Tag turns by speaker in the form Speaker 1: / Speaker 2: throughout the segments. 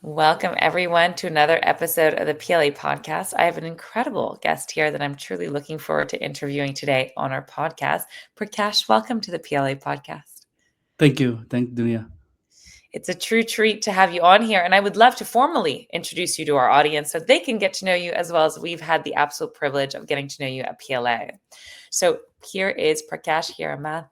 Speaker 1: Welcome, everyone, to another episode of the PLA podcast. I have an incredible guest here that I'm truly looking forward to interviewing today on our podcast. Prakash, welcome to the PLA podcast.
Speaker 2: Thank you. Thank Dunya.
Speaker 1: It's a true treat to have you on here, and I would love to formally introduce you to our audience so they can get to know you as well as we've had the absolute privilege of getting to know you at PLA. So here is Prakash Hiremath.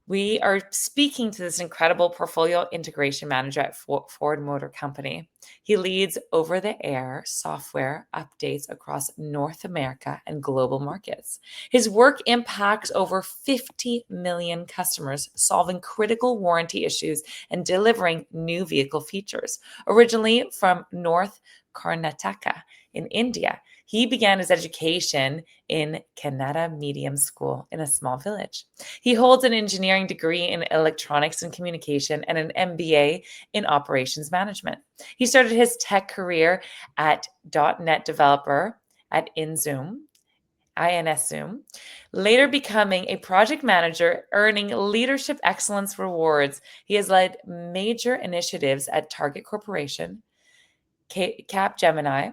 Speaker 1: We are speaking to this incredible portfolio integration manager at Ford Motor Company. He leads over the air software updates across North America and global markets. His work impacts over 50 million customers, solving critical warranty issues and delivering new vehicle features. Originally from North Karnataka in India, he began his education in Kannada Medium School in a small village. He holds an engineering degree in electronics and communication and an MBA in operations management. He started his tech career at .NET developer at INSZoom, later becoming a project manager, earning leadership excellence rewards. He has led major initiatives at Target Corporation, Capgemini,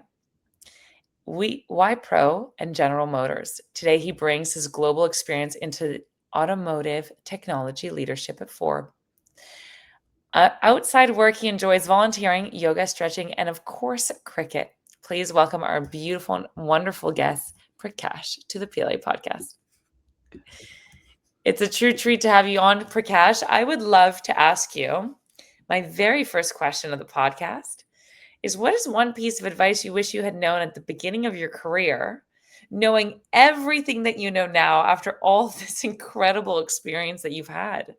Speaker 1: Wipro, and General Motors. Today, he brings his global experience into automotive technology leadership at Ford. Outside work, he enjoys volunteering, yoga, stretching, and of course, cricket. Please welcome our beautiful and wonderful guest, Prakash, to the PLA podcast. It's a true treat to have you on, Prakash. I would love to ask you my very first question of the podcast is what is one piece of advice you wish you had known at the beginning of your career, knowing everything that you know now after all this incredible experience that you've had?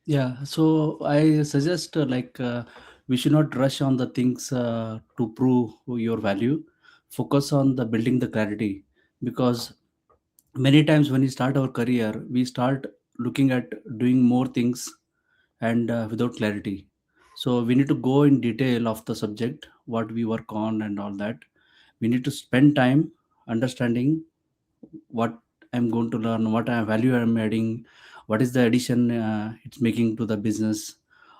Speaker 2: Yeah. So I suggest we should not rush on the things to prove your value. Focus on the building the clarity, because many times when we start our career, we start looking at doing more things and without clarity. So we need to go in detail of the subject, what we work on and all that. We need to spend time understanding what I'm going to learn, what value I'm adding, what is the addition it's making to the business,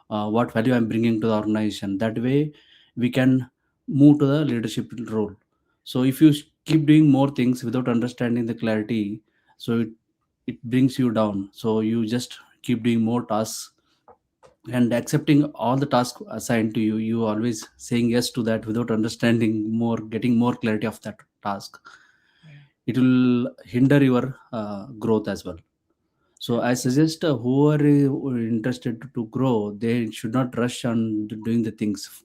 Speaker 2: what value I'm bringing to the organization. That way, we can move to the leadership role. So if you keep doing more things without understanding the clarity, so it brings you down. So you just keep doing more tasks and accepting all the tasks assigned to you. You always saying yes to that without understanding more, getting more clarity of that task. It will hinder your growth as well. So I suggest whoever is interested to grow, they should not rush on doing the things.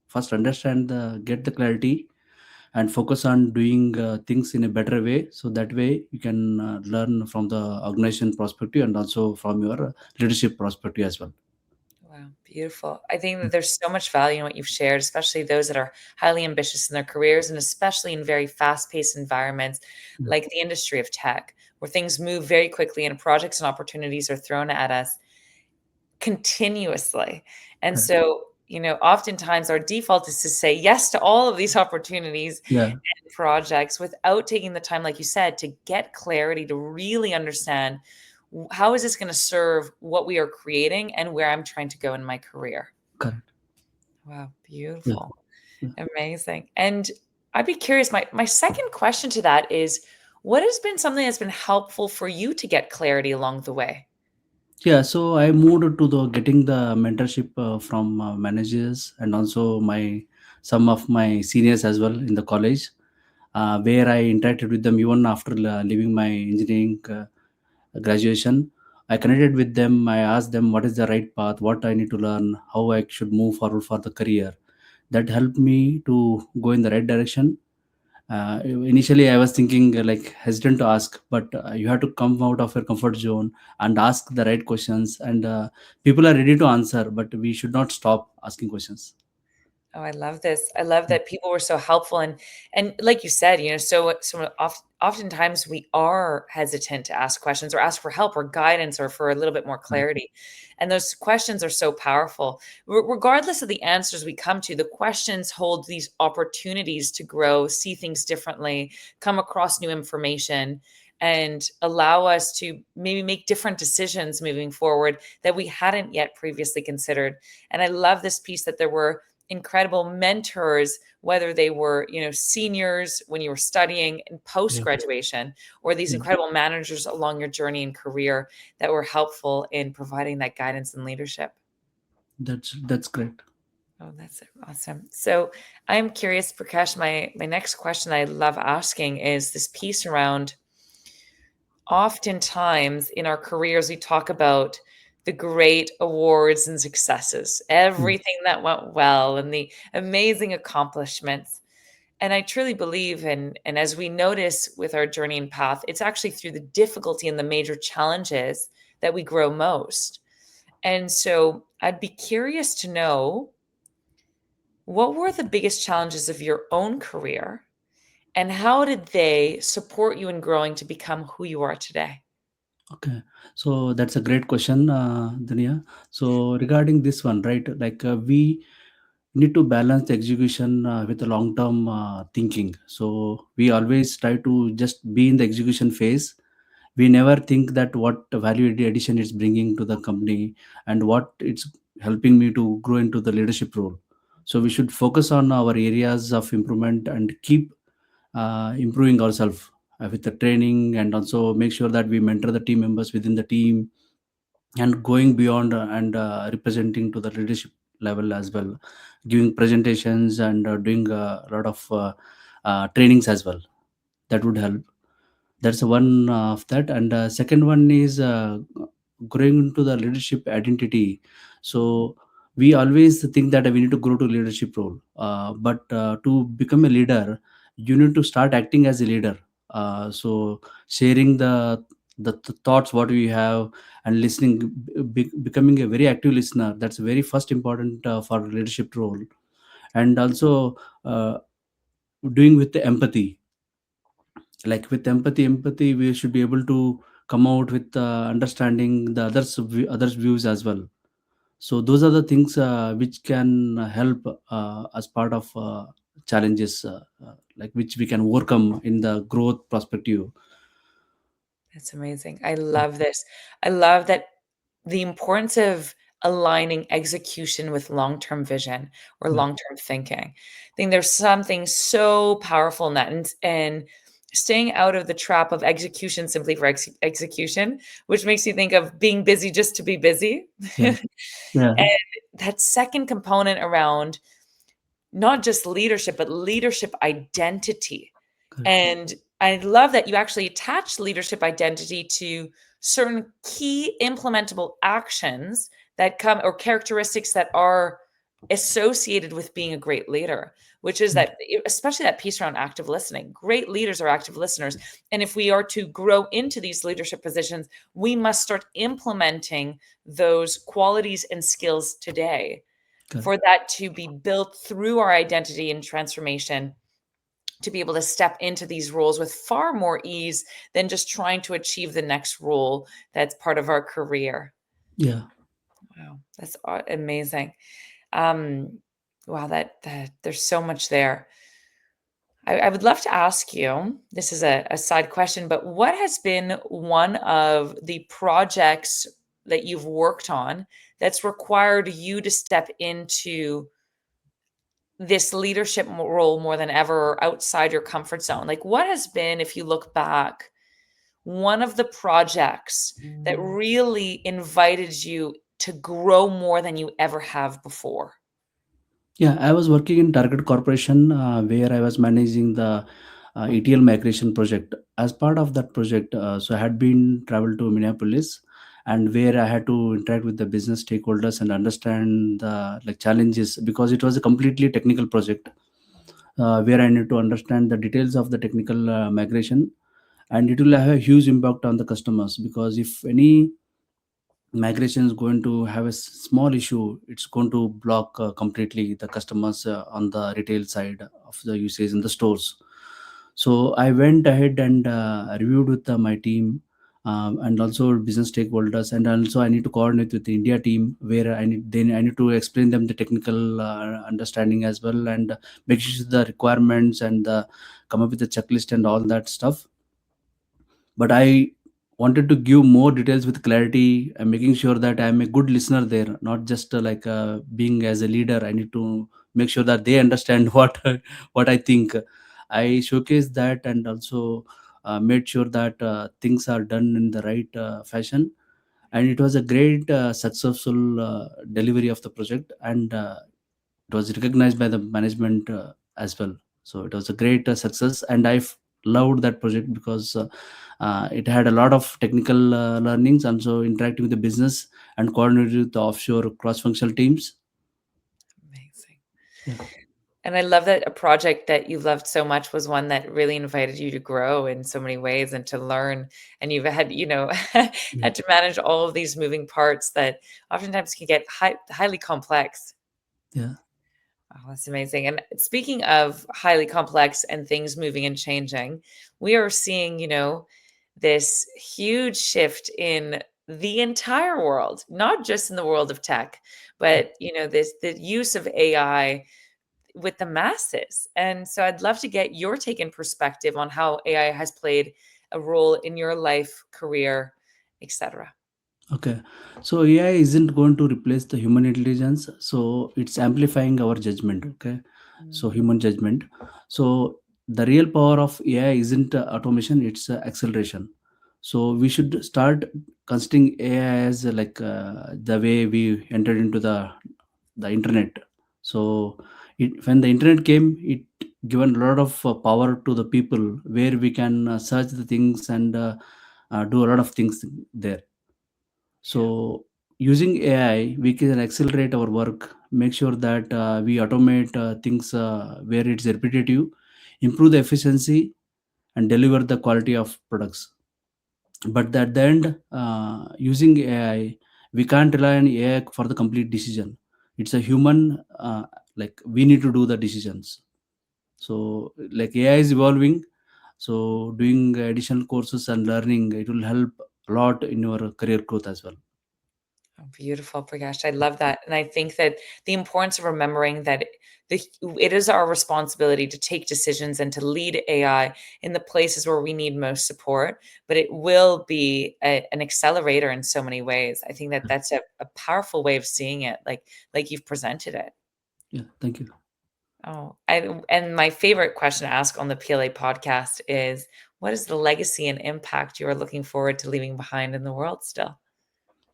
Speaker 2: First understand the, get the clarity, and focus on doing things in a better way, so that way you can learn from the organization perspective and also from your leadership perspective as well.
Speaker 1: Wow, beautiful. I think that there's so much value in what you've shared, especially those that are highly ambitious in their careers and especially in very fast-paced environments
Speaker 2: Yeah,
Speaker 1: like the industry of tech, where things move very quickly and projects and opportunities are thrown at us continuously. And
Speaker 2: correct.
Speaker 1: so, oftentimes our default is to say yes to all of these opportunities
Speaker 2: Yeah,
Speaker 1: and projects without taking the time, like you said, to get clarity, to really understand how is this going to serve what we are creating and where I'm trying to go in my career.
Speaker 2: correct.
Speaker 1: Wow,
Speaker 2: Yeah,
Speaker 1: beautiful.
Speaker 2: yeah.
Speaker 1: Amazing. And I'd be curious, my second question to that is what has been something that's been helpful for you to get clarity along the way?
Speaker 2: Yeah, so I moved to the getting the mentorship from managers and also my some of my seniors as well in the college, where I interacted with them even after leaving my engineering graduation. I connected with them. I asked them what is the right path, what I need to learn, how I should move forward for the career. That helped me to go in the right direction. Initially, I was thinking like hesitant to ask, but you have to come out of your comfort zone and ask the right questions. And people are ready to answer, but we should not stop asking questions.
Speaker 1: Oh, I love this. I love that people were so helpful and like you said, oftentimes we are hesitant to ask questions or ask for help or guidance or for a little bit more
Speaker 2: Correct.
Speaker 1: clarity. And those questions are so powerful. Regardless of the answers we come to, the questions hold these opportunities to grow, see things differently, come across new information and allow us to maybe make different decisions moving forward that we hadn't yet previously considered. And I love this piece that there were incredible mentors, whether they were, seniors when you were studying and post
Speaker 2: Yeah,
Speaker 1: graduation, or these
Speaker 2: yeah,
Speaker 1: incredible managers along your journey and career that were helpful in providing that guidance and leadership.
Speaker 2: that's great.
Speaker 1: Oh, that's awesome. So I'm curious, Prakash, my next question I love asking is this piece around, oftentimes in our careers, we talk about the great awards and successes,
Speaker 2: Mm.
Speaker 1: everything that went well, and the amazing accomplishments. And I truly believe, and as we notice with our journey and path, it's actually through the difficulty and the major challenges that we grow most. And so I'd be curious to know, what were the biggest challenges of your own career, and how did they support you in growing to become who you are today?
Speaker 2: Okay, so that's a great question, Dania. So regarding this one, right? Like we need to balance the execution with the long term thinking. So we always try to just be in the execution phase. We never think that what value addition it's bringing to the company and what it's helping me to grow into the leadership role. So we should focus on our areas of improvement and keep improving ourselves with the training, and also make sure that we mentor the team members within the team and going beyond and representing to the leadership level as well, giving presentations and doing a lot of trainings as well. That would help. That's one of that. And second one is growing into the leadership identity. So we always think that we need to grow to leadership role, but to become a leader you need to start acting as a leader. So sharing the thoughts what we have, and listening, becoming a very active listener, that's very first important for leadership role. And also uh, doing with the empathy. Like with empathy we should be able to come out with understanding the others views as well. So those are the things which can help as part of challenges, like which we can overcome in the growth perspective.
Speaker 1: That's amazing. I love this. I love that, the importance of aligning execution with long-term vision or
Speaker 2: Yeah,
Speaker 1: long-term thinking. I think there's something so powerful in that, and staying out of the trap of execution simply for execution, which makes you think of being busy just to be busy.
Speaker 2: yeah, yeah,
Speaker 1: And that second component around not just leadership, but leadership identity.
Speaker 2: correct.
Speaker 1: And I love that you actually attach leadership identity to certain key implementable actions that come, or characteristics that are associated with being a great leader, which is
Speaker 2: Yeah,
Speaker 1: that, especially that piece around active listening. Great leaders are active listeners. And if we are to grow into these leadership positions, we must start implementing those qualities and skills today for
Speaker 2: correct.
Speaker 1: that to be built through our identity and transformation, to be able to step into these roles with far more ease than just trying to achieve the next role that's part of our career.
Speaker 2: Yeah,
Speaker 1: Wow, that's amazing. Um, wow, that there's so much there. I would love to ask you, this is a side question, but what has been one of the projects that you've worked on that's required you to step into this leadership role more than ever, outside your comfort zone? Like, what has been, if you look back, one of the projects that really invited you to grow more than you ever have before?
Speaker 2: yeah. I was working in Target Corporation, where I was managing the ETL migration project. As part of that project, so I had been traveled to Minneapolis, and where I had to interact with the business stakeholders and understand the like challenges, because it was a completely technical project, where I need to understand the details of the technical migration, and it will have a huge impact on the customers, because if any migration is going to have a small issue, it's going to block completely the customers on the retail side of the usage in the stores. So I went ahead and reviewed with my team, and also business stakeholders, and also I need to coordinate with the India team, where I need to explain them the technical understanding as well, and make sure the requirements and come up with a checklist and all that stuff. But I wanted to give more details with clarity and making sure that I'm a good listener there, not just being as a leader. I need to make sure that they understand what I think. I showcase that, and also made sure that things are done in the right fashion. And it was a great successful delivery of the project, and it was recognized by the management as well. So it was a great success, and loved that project because it had a lot of technical learnings, and so interacting with the business and coordinating with the offshore cross-functional teams.
Speaker 1: Amazing.
Speaker 2: Yeah,
Speaker 1: And I love that a project that you loved so much was one that really invited you to grow in so many ways and to learn. And you've had,
Speaker 2: yeah,
Speaker 1: had to manage all of these moving parts that oftentimes can get highly complex.
Speaker 2: yeah.
Speaker 1: Oh, that's amazing. And speaking of highly complex and things moving and changing, we are seeing, this huge shift in the entire world, not just in the world of tech, but this the use of AI with the masses. And so I'd love to get your take and perspective on how AI has played a role in your life, career, etc.
Speaker 2: Okay. So AI isn't going to replace the human intelligence. So it's amplifying our judgment. Okay. So
Speaker 1: Mm,
Speaker 2: human judgment. So the real power of AI isn't automation, it's acceleration. So we should start considering AI as the way we entered into the internet. So when the internet came, it given a lot of power to the people, where we can search the things and do a lot of things there.
Speaker 1: yeah,
Speaker 2: So using AI, we can accelerate our work, make sure that we automate things where it's repetitive, improve the efficiency, and deliver the quality of products. But at the end, using AI, we can't rely on AI for the complete decision. It's a human, like we need to do the decisions. So like AI is evolving, so doing additional courses and learning, it will help a lot in your career growth as well.
Speaker 1: oh, beautiful, Prakash. I love that. And I think that the importance of remembering that the, it is our responsibility to take decisions and to lead AI in the places where we need most support, but it will be an accelerator in so many ways. I think that that's a powerful way of seeing it, like you've presented it.
Speaker 2: Yeah, thank you.
Speaker 1: Oh, and my favorite question to ask on the PLA podcast is, what is the legacy and impact you are looking forward to leaving behind in the world still?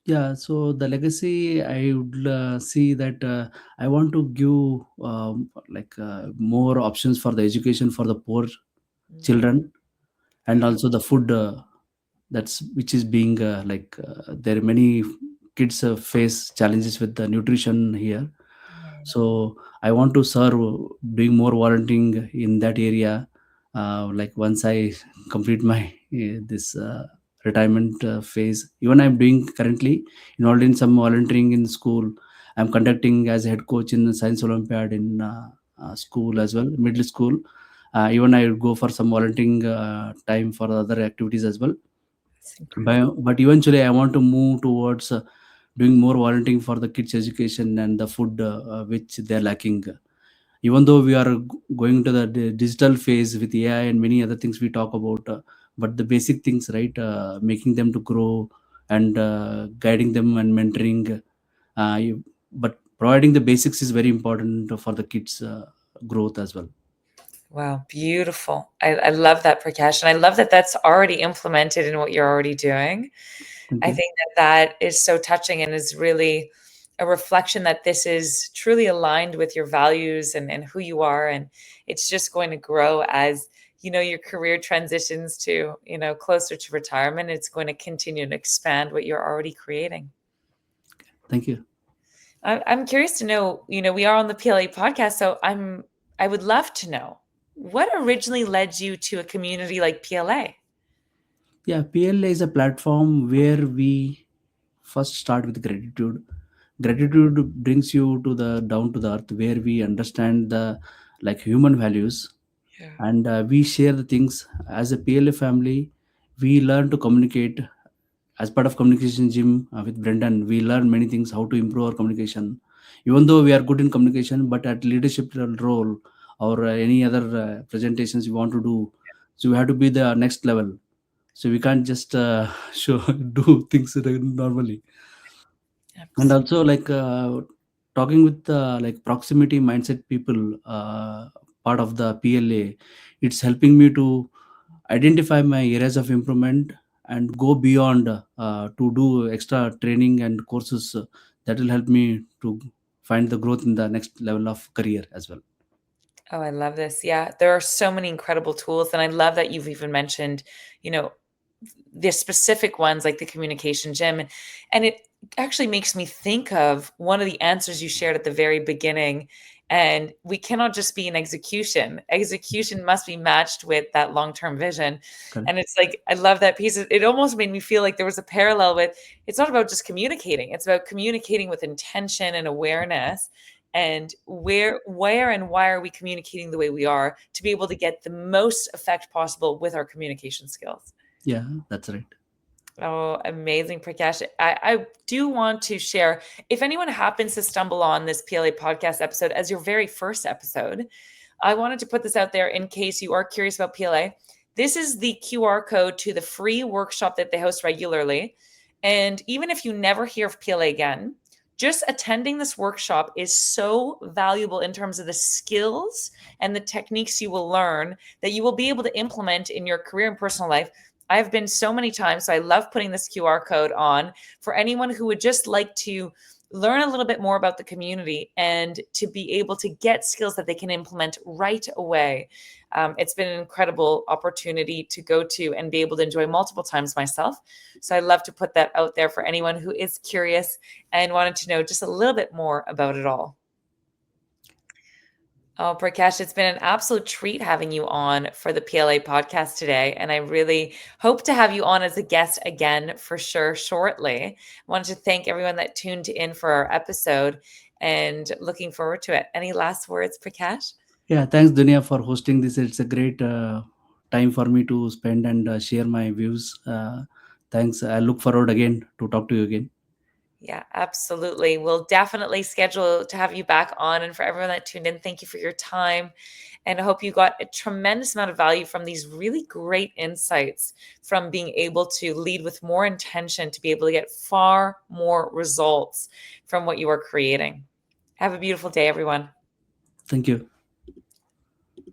Speaker 2: Yeah, so the legacy, I would see that I want to give more options for the education for the poor
Speaker 1: Mm,
Speaker 2: children, and
Speaker 1: okay.
Speaker 2: also the food that's which is being there are many kids face challenges with the nutrition here.
Speaker 1: Mm,
Speaker 2: So I want to serve, doing more volunteering in that area. Like once I complete my this retirement phase, even I'm doing currently involved in some volunteering in school. I'm conducting as a head coach in the science olympiad in school as well, middle school. Even I would go for some volunteering time for other activities as well.
Speaker 1: that's incredible.
Speaker 2: But eventually I want to move towards doing more volunteering for the kids education and the food which they're lacking. Even though we are going to the digital phase with AI and many other things we talk about, but the basic things, right, making them to grow, and guiding them and mentoring, but providing the basics is very important for the kids growth as well.
Speaker 1: Wow, beautiful. I love that, Prakash. And I love that that's already implemented in what you're already doing.
Speaker 2: Thank
Speaker 1: I
Speaker 2: you.
Speaker 1: think that that is so touching and is really a reflection that this is truly aligned with your values and who you are. And it's just going to grow as, your career transitions to, closer to retirement. It's going to continue to expand what you're already creating.
Speaker 2: Thank you.
Speaker 1: I'm curious to know, we are on the PLA podcast, so I would love to know what originally led you to a community like PLA?
Speaker 2: Yeah, PLA is a platform where we first start with gratitude. Gratitude brings you to the down to the earth, where we understand the like human values,
Speaker 1: Yeah.
Speaker 2: and we share the things as a PLA family. We learn to communicate as part of communication gym with Brendan. We learn many things how to improve our communication. Even though we are good in communication, but at leadership role or any other presentations you want to do, so we have to be the next level. So we can't just show do things normally. And
Speaker 1: Absolutely.
Speaker 2: also talking with like proximity mindset people, part of the PLA, it's helping me to identify my areas of improvement and go beyond, to do extra training and courses, that will help me to find the growth in the next level of career as well.
Speaker 1: Oh, I love this. Yeah, there are so many incredible tools, and I love that you've even mentioned, you know, the specific ones like the communication gym, and it actually makes me think of one of the answers you shared at the very beginning. And we cannot just be in execution must be matched with that long-term vision.
Speaker 2: Correct.
Speaker 1: And it's like, I love that piece. It almost made me feel like there was a parallel with, it's not about just communicating, it's about communicating with intention and awareness. And where and why are we communicating the way we are to be able to get the most effect possible with our communication skills.
Speaker 2: Yeah, that's right.
Speaker 1: Oh, amazing, Prakash. I do want to share, if anyone happens to stumble on this PLA podcast episode as your very first episode, I wanted to put this out there in case you are curious about PLA. This is the QR code to the free workshop that they host regularly. And even if you never hear of PLA again, just attending this workshop is so valuable in terms of the skills and the techniques you will learn that you will be able to implement in your career and personal life. I've been so many times, so I love putting this QR code on for anyone who would just like to learn a little bit more about the community and to be able to get skills that they can implement right away. It's been an incredible opportunity to go to and be able to enjoy multiple times myself. So I love to put that out there for anyone who is curious and wanted to know just a little bit more about it all. Oh, Prakash, it's been an absolute treat having you on for the PLA podcast today. And I really hope to have you on as a guest again for sure shortly. I wanted to thank everyone that tuned in for our episode and looking forward to it. Any last words, Prakash?
Speaker 2: Yeah, thanks Dunia for hosting this. It's a great time for me to spend and share my views. Thanks. I look forward again to talk to you again.
Speaker 1: Yeah, absolutely. We'll definitely schedule to have you back on. And for everyone that tuned in, thank you for your time. And I hope you got a tremendous amount of value from these really great insights from being able to lead with more intention to be able to get far more results from what you are creating. Have a beautiful day, everyone.
Speaker 2: Thank you.